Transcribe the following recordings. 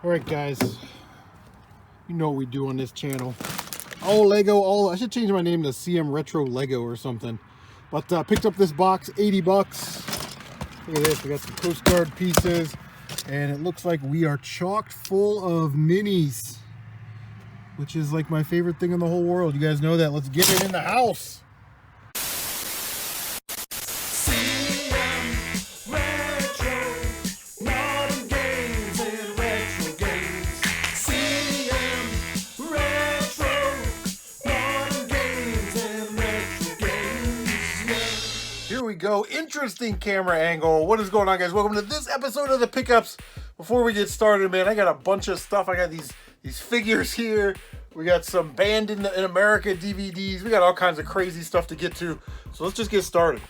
Alright guys, you know what we do on this channel. All Lego, I should change my name to CM Retro Lego or something. But picked up this box, 80 bucks. Look at this, we got some Coast Guard pieces. And it looks like we are chocked full of minis. Which is like my favorite thing in the whole world. You guys know that. Let's get it in the house. Here we go. Interesting camera angle. What is going on, guys? Welcome to this episode of the Pickups. Before we get started, man, I got a bunch of stuff. I got these figures here. We got some Banned in America DVDs. We got all kinds of crazy stuff to get to. So let's just get started.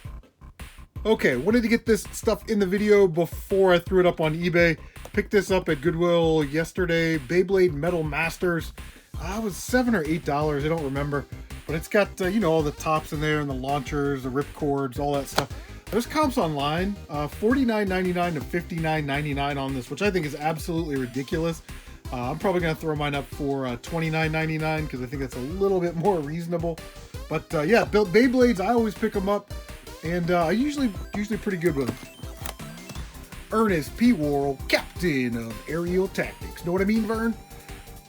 Okay, wanted to get this stuff in the video before I threw it up on eBay. Picked this up at Goodwill yesterday. Beyblade Metal Masters. It was $7 or $8. I don't remember. But it's got, you know, all the tops in there and the launchers, the ripcords, all that stuff. There's comps online, $49.99 to $59.99 on this, which I think is absolutely ridiculous. I'm probably going to throw mine up for $29.99 because I think that's a little bit more reasonable. But yeah, Beyblades, I always pick them up, and I usually pretty good with them. Ernest P. Worrell, Captain of Aerial Tactics. Know what I mean, Vern?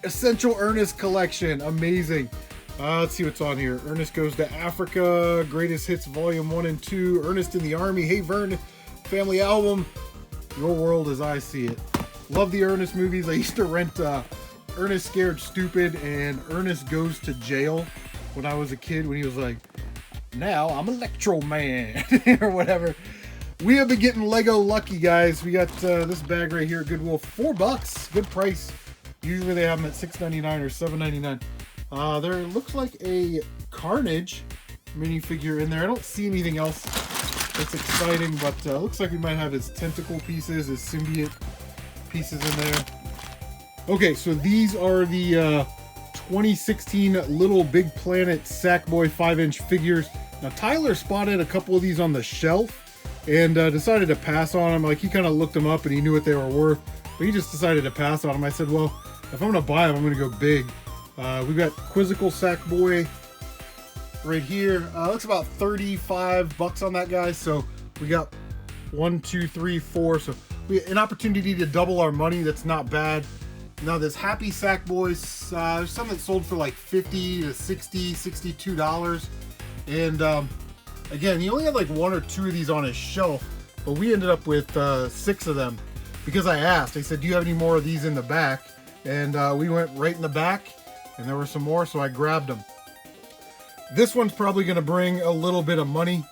Essential Ernest Collection, amazing. Let's see what's on here. Ernest Goes to Africa, Greatest Hits Volume 1 and 2, Ernest in the Army, Hey Vern, Family Album, Your World as I See It. Love the Ernest movies. I used to rent Ernest Scared Stupid and Ernest Goes to Jail when I was a kid, when he was like, now I'm Electro Man, or whatever. We have been getting Lego lucky, guys. We got this bag right here at Goodwill, $4, good price. Usually they have them at $6.99 or $7.99. There looks like a Carnage minifigure in there. I don't see anything else that's exciting, but looks like we might have his tentacle pieces, his symbiote pieces in there. Okay, so these are the 2016 Little Big Planet Sackboy 5-inch figures. Now, Tyler spotted a couple of these on the shelf and decided to pass on them. Like, he kind of looked them up and he knew what they were worth, but he just decided to pass on them. I said, well, if I'm going to buy them, I'm going to go big. We've got Quizzical Sackboy right here. Looks about $35 on that, guys. So we got 1, 2, 3, 4. So we an opportunity to double our money. That's not bad. Now this Happy Sackboy, there's some that sold for like $50 to $60, $62. And again, he only had like 1 or 2 of these on his shelf, but we ended up with 6 of them because I asked. I said, do you have any more of these in the back? And we went right in the back. And there were some more, so I grabbed them. This one's probably going to bring a little bit of money.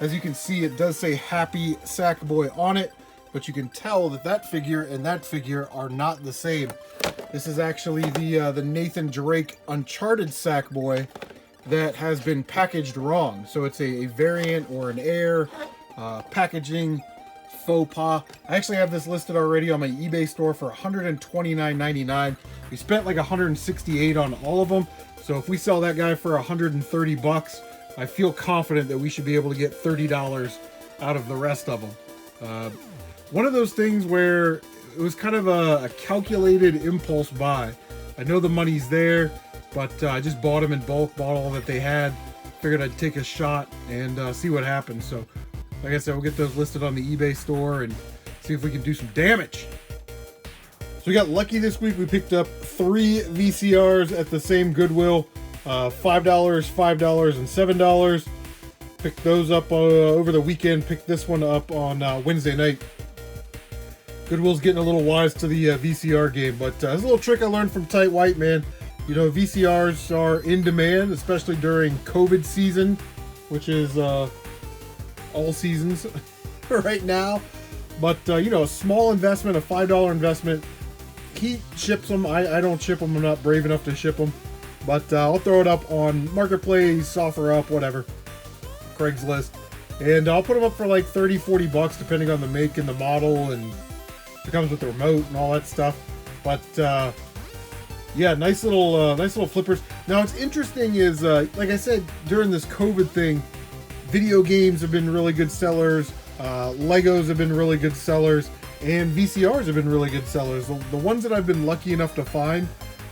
As you can see, it does say Happy Sackboy on it, but you can tell that that figure and that figure are not the same. This is actually the Nathan Drake Uncharted Sackboy that has been packaged wrong. So it's a variant or an Air packaging faux pas. I actually have this listed already on my eBay store for $129.99. We spent like $168 on all of them. So if we sell that guy for $130, I feel confident that we should be able to get $30 out of the rest of them. One of those things where it was kind of a calculated impulse buy. I know the money's there, but I just bought them in bulk, bought all that they had. Figured I'd take a shot and see what happens. So like I said, we'll get those listed on the eBay store and see if we can do some damage. So we got lucky this week. We picked up 3 VCRs at the same Goodwill. $5, $5, and $7. Picked those up over the weekend. Picked this one up on Wednesday night. Goodwill's getting a little wise to the VCR game, but there's a little trick I learned from Tight White, man. You know, VCRs are in demand, especially during COVID season, which is all seasons right now. But you know, a small investment, a $5 investment. He ships them. I don't ship them. I'm not brave enough to ship them, but I'll throw it up on Marketplace, OfferUp, whatever, Craigslist, and I'll put them up for like $30-40 depending on the make and the model, and it comes with the remote and all that stuff. But yeah, nice little flippers. Now what's interesting is like I said, during this COVID thing, video games have been really good sellers. Legos have been really good sellers. And VCRs have been really good sellers. The ones that I've been lucky enough to find,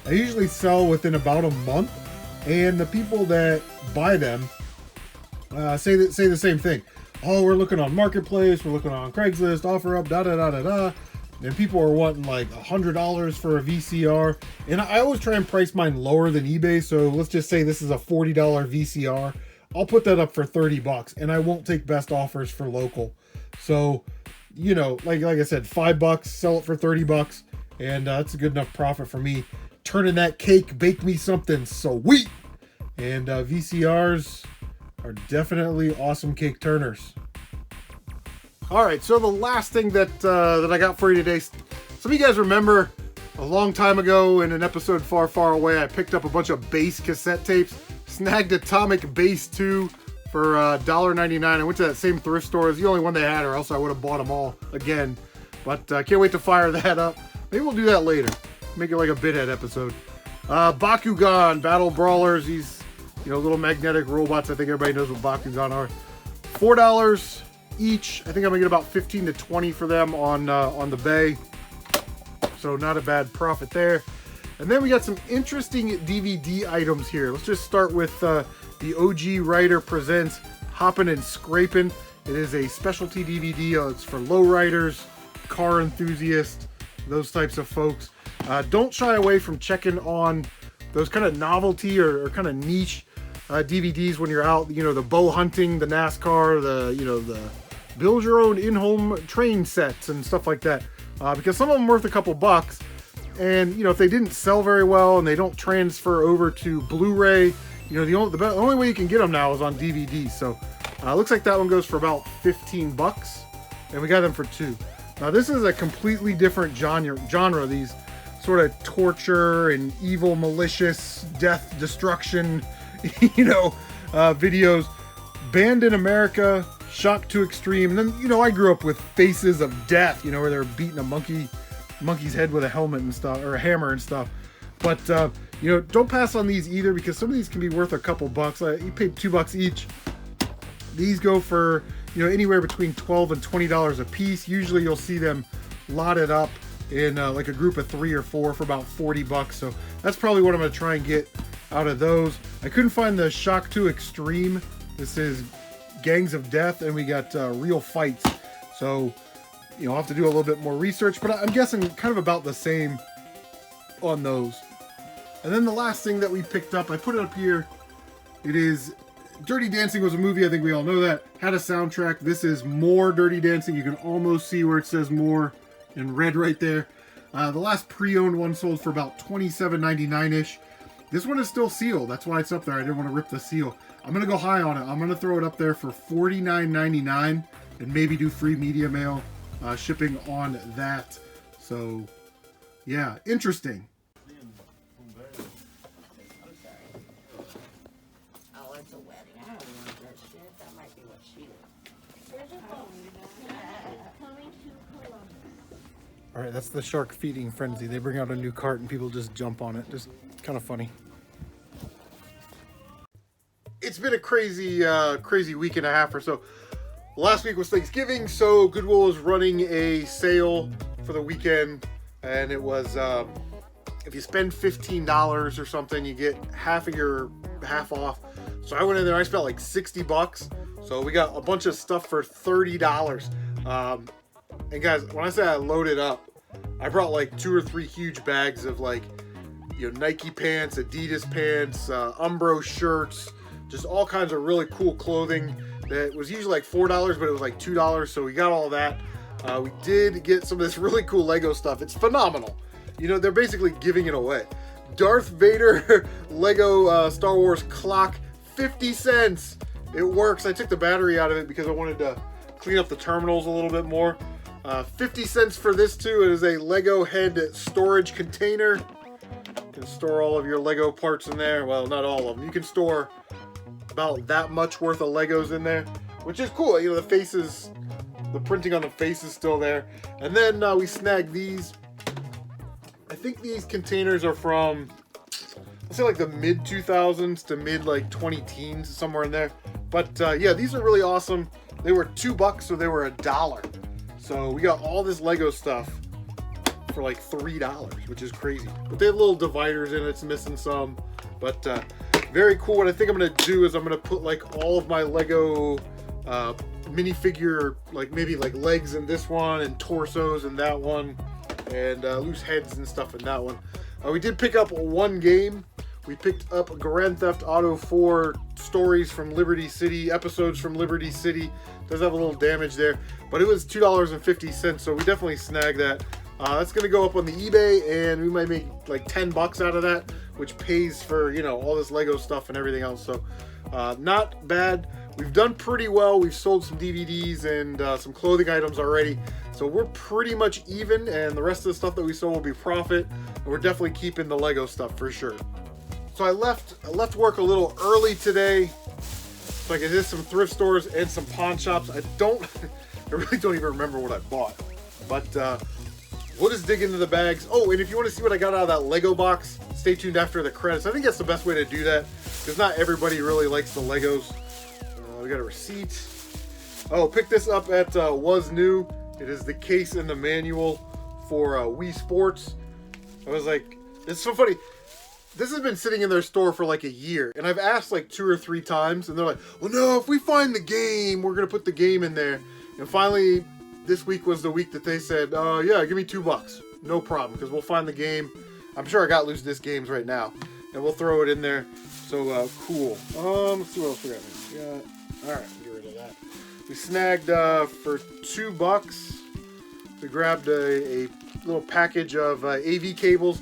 I usually sell within about a month. And the people that buy them say the same thing. Oh, we're looking on Marketplace, we're looking on Craigslist, OfferUp, da da da da da. And people are wanting like $100 for a VCR. And I always try and price mine lower than eBay. So let's just say this is a $40 VCR. I'll put that up for 30 bucks, and I won't take best offers for local. So, you know, like I said, $5, sell it for 30 bucks, and that's a good enough profit for me. Turning that cake, bake me something sweet. And VCRs are definitely awesome cake turners. All right, so the last thing that I got for you today, some of you guys remember a long time ago in an episode far, far away, I picked up a bunch of bass cassette tapes, snagged Atomic Bass 2 for $1.99. I went to that same thrift store. It's the only one they had, or else I would have bought them all again. But can't wait to fire that up. Maybe we'll do that later. Make it like a Bithead episode. Bakugan, Battle Brawlers, these little magnetic robots. I think everybody knows what Bakugan are. $4 each. I think I'm gonna get about 15 to 20 for them on the bay. So not a bad profit there. And then we got some interesting DVD items here. Let's just start with the OG Writer Presents Hoppin' and Scrapin'. It is a specialty DVD. It's for lowriders, car enthusiasts, those types of folks. Don't shy away from checking on those kind of novelty or kind of niche DVDs when you're out. The bow hunting, the NASCAR, the build your own in-home train sets and stuff like that. Because some of them are worth a couple bucks. And, if they didn't sell very well and they don't transfer over to Blu-ray, the only way you can get them now is on DVD. So, looks like that one goes for about 15 bucks. And we got them for 2. Now, this is a completely different genre. These sort of torture and evil, malicious, death, destruction, videos. Banned in America, shocked to extreme. And then, I grew up with Faces of Death, where they're beating a monkey's head with a helmet and stuff, or a hammer and stuff. But don't pass on these either, because some of these can be worth a couple bucks. You paid $2 each. These go for anywhere between $12 and $20 a piece. Usually you'll see them lotted up in like a group of 3 or 4 for about 40 bucks. So that's probably what I'm going to try and get out of those. I couldn't find the Shock to Extreme. This is Gangs of Death, and we got Real Fights. So I'll have to do a little bit more research, but I'm guessing kind of about the same on those. And then the last thing that we picked up, I put it up here. It is Dirty Dancing was a movie. I think we all know that. Had a soundtrack. This is more Dirty Dancing. You can almost see where it says more in red right there. The last pre-owned one sold for about $27.99-ish. This one is still sealed. That's why it's up there. I didn't want to rip the seal. I'm going to go high on it. I'm going to throw it up there for $49.99 and maybe do free media mail shipping on that. So, yeah, interesting. Oh, it's a wedding. I don't want that shit. That might be what she is. All right, that's the shark feeding frenzy. They bring out a new cart and people just jump on it. Just kind of funny. It's been a crazy week and a half or so. Last week was Thanksgiving, so Goodwill is running a sale for the weekend, and it was if you spend $15 or something, you get half off. So I went in there, I spent like 60 bucks. So we got a bunch of stuff for $30. And guys, when I say I loaded up, I brought like 2 or 3 huge bags of like, Nike pants, Adidas pants, Umbro shirts, just all kinds of really cool clothing that was usually like $4, but it was like $2. So we got all that. We did get some of this really cool Lego stuff. It's phenomenal. They're basically giving it away. Darth Vader Lego Star Wars clock, 50 cents. It works. I took the battery out of it because I wanted to clean up the terminals a little bit more. 50 cents for this too. It is a Lego head storage container. You can store all of your Lego parts in there. Well, not all of them. You can store about that much worth of Legos in there, which is cool. The faces, the printing on the face is still there. And then we snagged these. I think these containers are from, let's say like the mid 2000s to mid like 2010s, somewhere in there. But yeah, these are really awesome. They were $2, so they were $1. So we got all this Lego stuff for like $3, which is crazy. But they have little dividers in it. It's missing some, but very cool. What I think I'm gonna do is I'm gonna put like all of my Lego minifigure, like maybe like legs in this one and torsos in that one, and loose heads and stuff in that one. We did pick up one game. We picked up Grand Theft Auto 4 stories from Liberty City, episodes from Liberty City. Does have a little damage there, but it was $2.50, so we definitely snagged that. That's gonna go up on the eBay, and we might make like 10 bucks out of that, which pays for, you know, all this Lego stuff and everything else. So not bad. We've done pretty well. We've sold some DVDs and some clothing items already, so we're pretty much even, and the rest of the stuff that we sold will be profit, and we're definitely keeping the Lego stuff for sure. So I left work a little early today, so I could hit some thrift stores and some pawn shops. I really don't even remember what I bought, but we'll just dig into the bags. Oh, and if you want to see what I got out of that Lego box, stay tuned after the credits. I think that's the best way to do that, because not everybody really likes the Legos. We got a receipt. Oh, pick this up at WaHOOOO. It is the case and the manual for Wii Sports. I was like, it's so funny. This has been sitting in their store for like a year, and I've asked like 2 or 3 times, and they're like, well, no, if we find the game, we're gonna put the game in there. And finally, this week was the week that they said, yeah, give me $2, no problem, because we'll find the game. I'm sure I got loose disc games right now, and we'll throw it in there. So cool. Let's see what else we got. All right, get rid of that. We snagged for $2. We grabbed a little package of AV cables.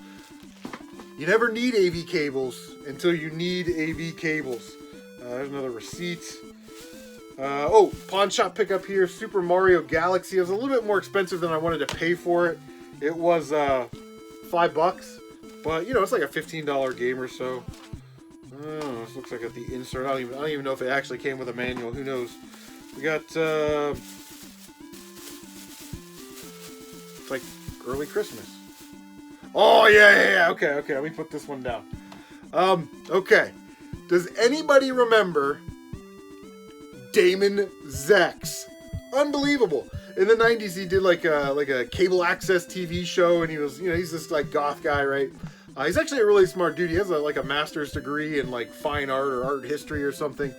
You never need AV cables until you need AV cables. There's another receipt. Oh, pawn shop pickup here. Super Mario Galaxy. It was a little bit more expensive than I wanted to pay for it. It was $5, but you know, it's like a $15 game or so. Oh, this looks like at the insert. I don't even know if it actually came with a manual. Who knows? We got it's like early Christmas. Oh yeah. Okay. Let me put this one down. Okay. Does anybody remember Damon Zex? Unbelievable. In the 90s, he did like a cable access TV show, and he was, you know, he's this like goth guy, right? He's actually a really smart dude. He has like a master's degree in like fine art or art history or something.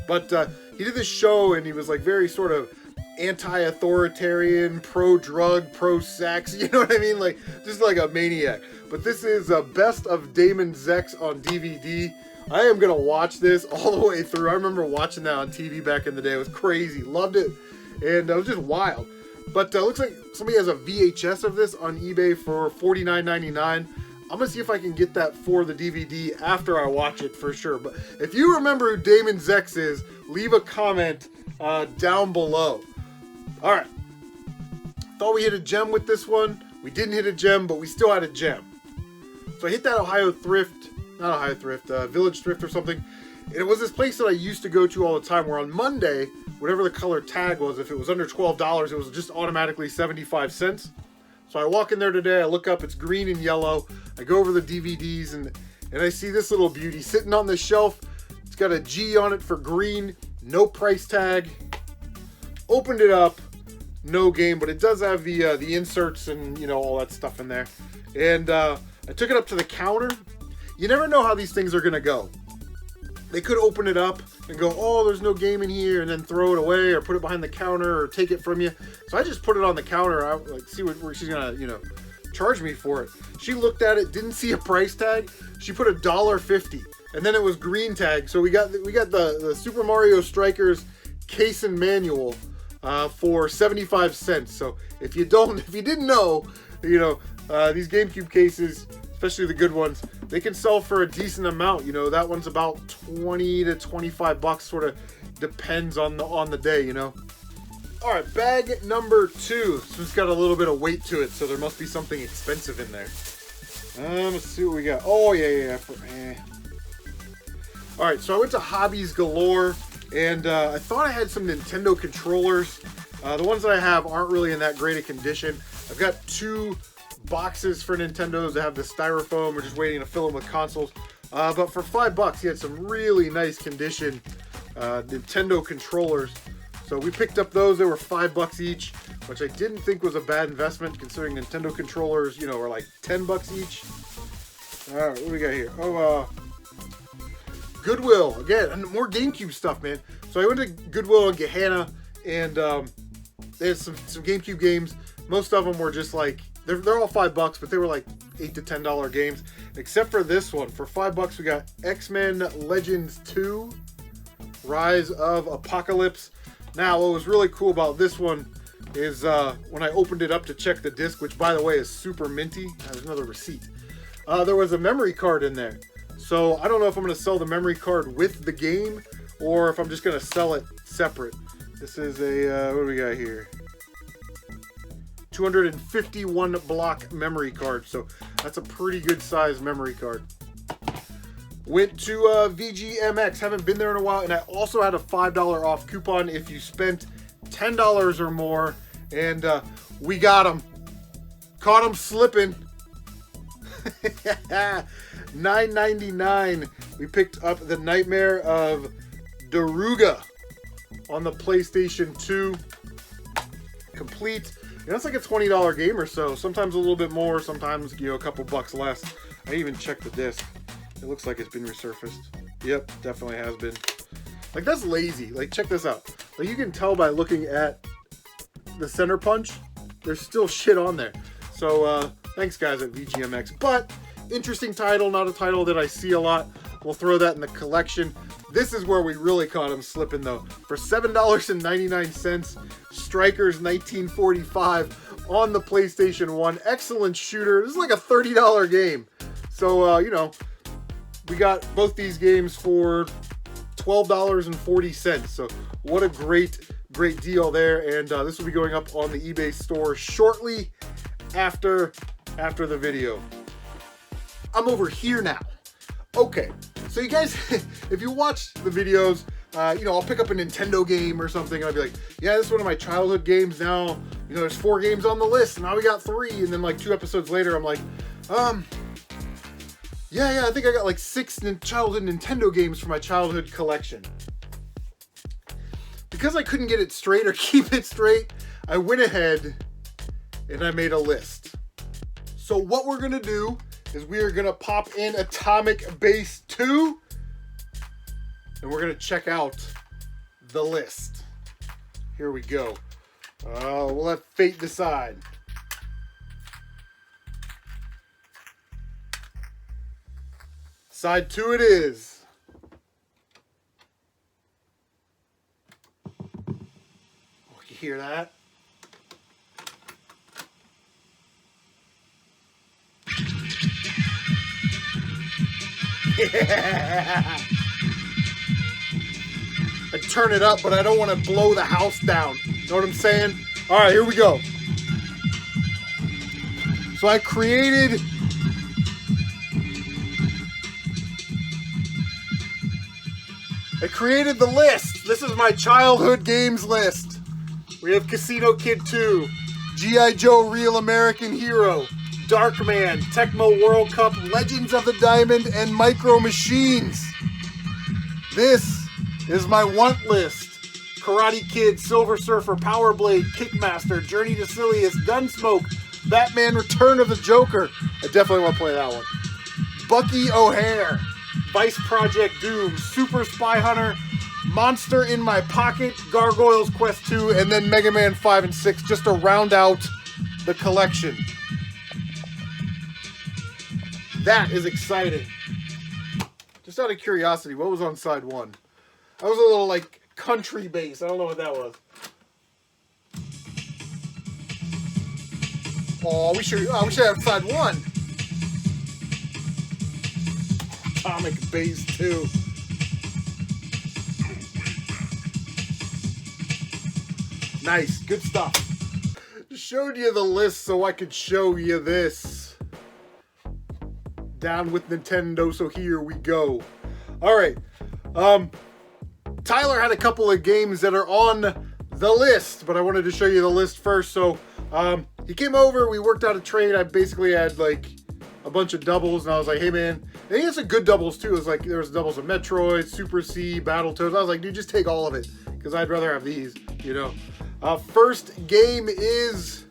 But he did this show, and he was like very sort of anti-authoritarian, pro-drug, pro-sex. You know what I mean? Like just like a maniac. But this is Best of Damon Zex on DVD. I am gonna watch this all the way through. I remember watching that on TV back in the day. It was crazy. Loved it, and it was just wild. But looks like somebody has a VHS of this on eBay for $49.99. I'm going to see if I can get that for the DVD after I watch it for sure. But if you remember who Damon Zex is, leave a comment down below. All right. Thought we hit a gem with this one. We didn't hit a gem, but we still had a gem. So I hit that Village Thrift or something. And it was this place that I used to go to all the time, where on Monday, whatever the color tag was, if it was under $12, it was just automatically 75 cents. So I walk in there today, I look up, it's green and yellow. I go over the DVDs, and I see this little beauty sitting on the shelf. It's got a G on it for green, no price tag. Opened it up, no game, but it does have the inserts and, you know, all that stuff in there. And I took it up to the counter. You never know how these things are gonna go. They could open it up and go, oh, there's no game in here, and then throw it away or put it behind the counter or take it from you. So I just put it on the counter. I like see where she's gonna, you know, charge me for it. She looked at it, didn't see a price tag. She put $1.50, and then it was green tag. So we got the Super Mario Strikers case and manual for 75 cents. So if you didn't know, you know, these GameCube cases, especially the good ones, they can sell for a decent amount. You know, that one's about 20 to 25 bucks, sort of depends on the day, you know. All right, bag number 2. So it's got a little bit of weight to it, so there must be something expensive in there. Let's see what we got. Oh yeah. All right, so I went to Hobbies Galore, and I thought I had some Nintendo controllers. The ones that I have aren't really in that great a condition. I've got 2 boxes for Nintendos that have the styrofoam. We're just waiting to fill them with consoles. But for $5, he had some really nice condition Nintendo controllers. So we picked up those. They were $5 each. which I didn't think was a bad investment considering Nintendo controllers, you know, are like 10 bucks each. All right, what do we got here? Oh, Goodwill again, and more GameCube stuff, man. So I went to Goodwill in Gahanna, and there's some GameCube games. Most of them were just like they're all $5, but they were like $8 to $10 games, except for this one. For $5, we got X-Men Legends 2, Rise of Apocalypse. Now, what was really cool about this one is when I opened it up to check the disc, which by the way is super minty. There's another receipt. There was a memory card in there. So I don't know if I'm going to sell the memory card with the game or if I'm just going to sell it separate. This is a, what do we got here? 251 block memory card. So that's a pretty good size memory card. Went to VGMX. Haven't been there in a while. And I also had a $5 off coupon if you spent $10 or more. And we got them. Caught them slipping. $9.99. We picked up the Nightmare of Daruga on the PlayStation 2. Complete. You know, it's like a $20 game or so. Sometimes a little bit more. Sometimes, you know, a couple bucks less. I even checked the disc. It looks like it's been resurfaced. Yep, definitely has been. Like, that's lazy. Like, check this out. Like, you can tell by looking at the center punch, there's still shit on there. So, thanks guys at VGMX. But, interesting title, not a title that I see a lot. We'll throw that in the collection. This is where we really caught him slipping though. For $7.99, Strikers 1945 on the PlayStation 1. Excellent shooter. This is like a $30 game. So, you know, we got both these games for $12.40. So, what a great deal there. And this will be going up on the eBay store shortly after the video. I'm over here now. Okay, so you guys, if you watch the videos, you know, I'll pick up a Nintendo game or something, and I'll be like, yeah, this is one of my childhood games now. You know, there's 4 games on the list, now we got 3, and then like 2 episodes later, I'm like, yeah, I think I got like 6 childhood Nintendo games for my childhood collection. Because I couldn't get it straight or keep it straight, I went ahead and I made a list. So what we're gonna do is we are gonna pop in Atomic Base 2 and we're gonna check out the list. Here we go. We'll let fate decide. Side 2 it is. Oh, you hear that? Yeah. I turn it up, but I don't want to blow the house down. Know what I'm saying? All right, here we go. So I created the list. This is my childhood games list. We have Casino Kid 2, G.I. Joe Real American Hero, Darkman, Tecmo World Cup, Legends of the Diamond, and Micro Machines. This is my want list. Karate Kid, Silver Surfer, Power Blade, Kickmaster, Journey to Silius, Gunsmoke, Batman Return of the Joker. I definitely want to play that one. Bucky O'Hare, Vice Project Doom, Super Spy Hunter, Monster in My Pocket, Gargoyles Quest 2, and then Mega Man 5 and 6 just to round out the collection. That is exciting. Just out of curiosity, what was on side 1? That was a little like country bass. I don't know what that was. Oh, we should have side 1. Atomic Base 2. Nice, good stuff. Showed you the list so I could show you this. Down with Nintendo, so here we go. All right. Tyler had a couple of games that are on the list, but I wanted to show you the list first. So he came over, we worked out a trade. I basically had like a bunch of doubles, and I was like, hey man, and he had some good doubles too. It was like there was doubles of Metroid, Super C, Battletoads. I was like, dude, just take all of it, because I'd rather have these, you know. First game is,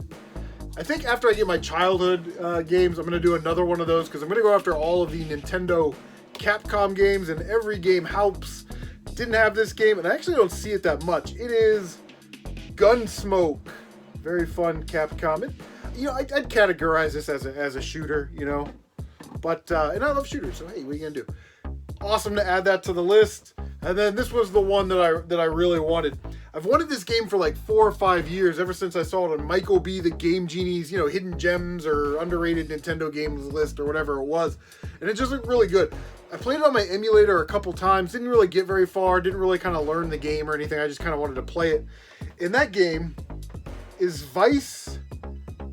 I think after I get my childhood games, I'm going to do another one of those because I'm going to go after all of the Nintendo Capcom games, and every game helps. Didn't have this game, and I actually don't see it that much. It is Gunsmoke. Very fun Capcom. I'd categorize this as a shooter, but and I love shooters, so hey, what are you gonna do? Awesome to add that to the list. And then this was the one that I really wanted. I've wanted this game for like 4 or 5 years, ever since I saw it on Michael B. the Game Genie's, hidden gems or underrated Nintendo games list or whatever it was, and it just looked really good. I played it on my emulator a couple times, didn't really get very far, didn't really kind of learn the game or anything. I just kind of wanted to play it. And that game is Vice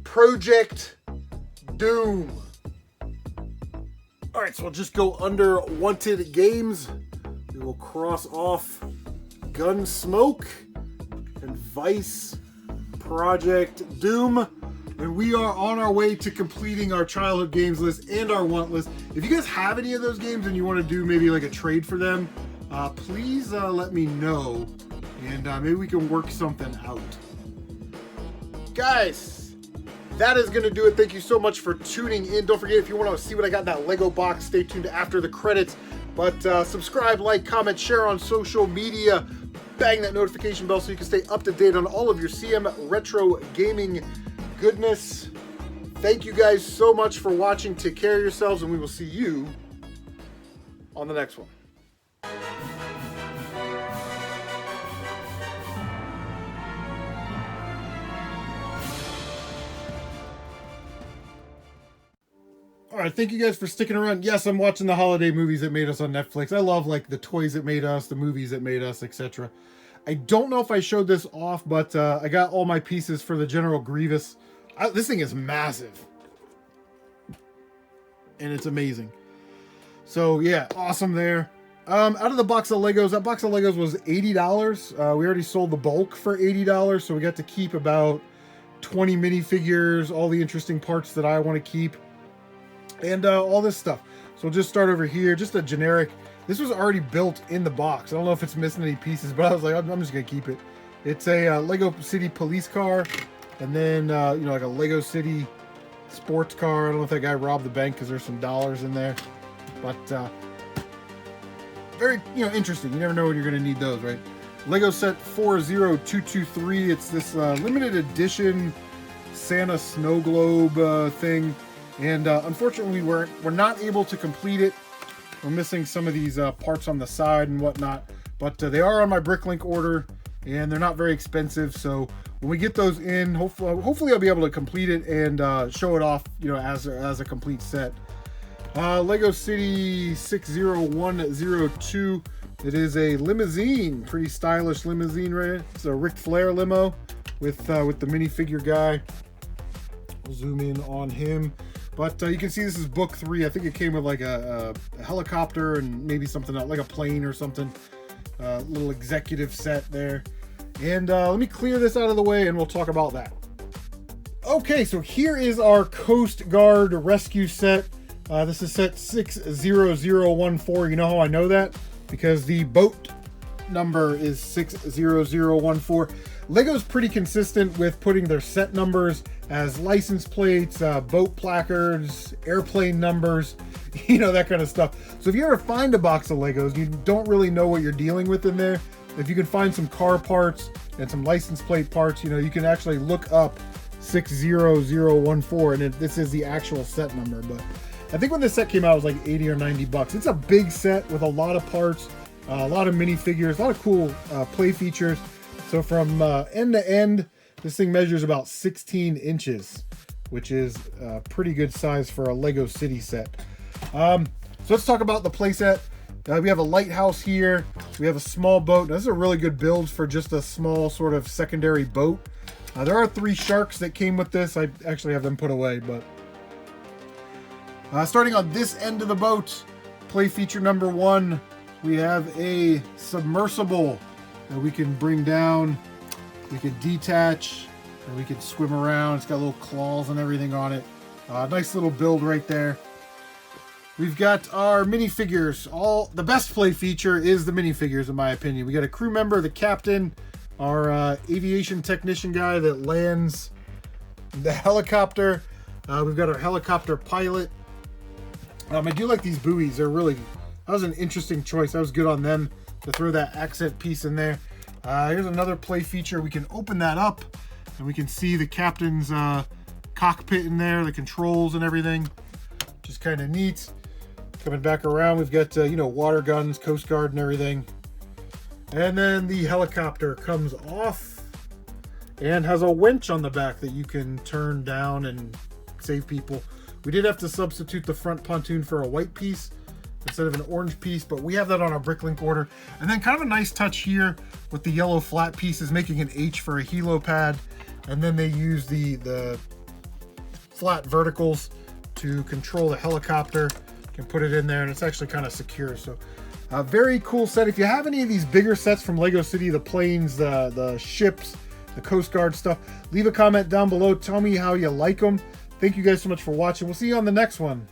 Project Doom. All right, so we'll just go under wanted games. We will cross off Gunsmoke and Vice Project Doom. And we are on our way to completing our childhood games list and our want list. If you guys have any of those games and you want to do maybe like a trade for them, please let me know. And maybe we can work something out. Guys, that is going to do it. Thank you so much for tuning in. Don't forget, if you want to see what I got in that Lego box, stay tuned after the credits. But subscribe, like, comment, share on social media. Bang that notification bell so you can stay up to date on all of your CM retro gaming goodness. Thank you guys so much for watching. Take care of yourselves, and we will see you on the next one. All right, thank you guys for sticking around. Yes, I'm watching the holiday movies that made us on Netflix. I love like the toys that made us, the movies that made us, etc. I don't know if I showed this off, but I got all my pieces for the General Grievous. This thing is massive. And it's amazing. So yeah, awesome there. Out of the box of Legos, that box of Legos was $80. We already sold the bulk for $80, so we got to keep about 20 minifigures, all the interesting parts that I want to keep, and all this stuff. So we'll just start over here, just a generic. This was already built in the box. I don't know if it's missing any pieces, but I was like, I'm just gonna keep it. It's a Lego City police car, and then like a Lego City sports car. I don't know if that guy robbed the bank because there's some dollars in there, but very interesting. You never know when you're gonna need those, right? Lego set 40223. It's this limited edition Santa snow globe thing, and unfortunately we're not able to complete it. We're missing some of these parts on the side and whatnot, but they are on my Bricklink order, and they're not very expensive. So when we get those in, hopefully I'll be able to complete it and show it off, as a complete set. Lego City 60102. It is a limousine, pretty stylish limousine, right? It's a Ric Flair limo with the minifigure guy. We'll zoom in on him. But you can see this is book 3. I think it came with like a helicopter and maybe something like a plane or something. Little executive set there. And let me clear this out of the way and we'll talk about that. Okay, so here is our Coast Guard rescue set. This is set 60014. You know how I know that? Because the boat number is 60014. Lego's pretty consistent with putting their set numbers as license plates, boat placards, airplane numbers, that kind of stuff. So if you ever find a box of Legos, you don't really know what you're dealing with in there. If you can find some car parts and some license plate parts, you can actually look up 60014, and this is the actual set number. But I think when this set came out, it was like 80 or 90 bucks. It's a big set with a lot of parts, a lot of minifigures, a lot of cool play features. So from end to end, this thing measures about 16 inches, which is a pretty good size for a Lego City set. So let's talk about the play set. We have a lighthouse here. We have a small boat. Now, this is a really good build for just a small sort of secondary boat. There are 3 sharks that came with this. I actually have them put away, but starting on this end of the boat, play feature number 1, we have a submersible that we can bring down. We can detach, and we can swim around. It's got little claws and everything on it. Nice little build right there. We've got our minifigures. The best play feature is the minifigures, in my opinion. We got a crew member, the captain, our aviation technician guy that lands the helicopter. We've got our helicopter pilot. I do like these buoys. They're really, that was an interesting choice. That was good on them to throw that accent piece in there. Here's another play feature. We can open that up and we can see the captain's cockpit in there, the controls and everything, which is kind of neat. Coming back around, we've got, you know, water guns, Coast Guard and everything. And then the helicopter comes off and has a winch on the back that you can turn down and save people. We did have to substitute the front pontoon for a white piece instead of an orange piece, but we have that on our Bricklink order. And then kind of a nice touch here with the yellow flat piece is making an H for a helo pad. And then they use the flat verticals to control the helicopter. You can put it in there and it's actually kind of secure. So very cool set. If you have any of these bigger sets from Lego City, the planes, the ships, the Coast Guard stuff, leave a comment down below. Tell me how you like them. Thank you guys so much for watching. We'll see you on the next one.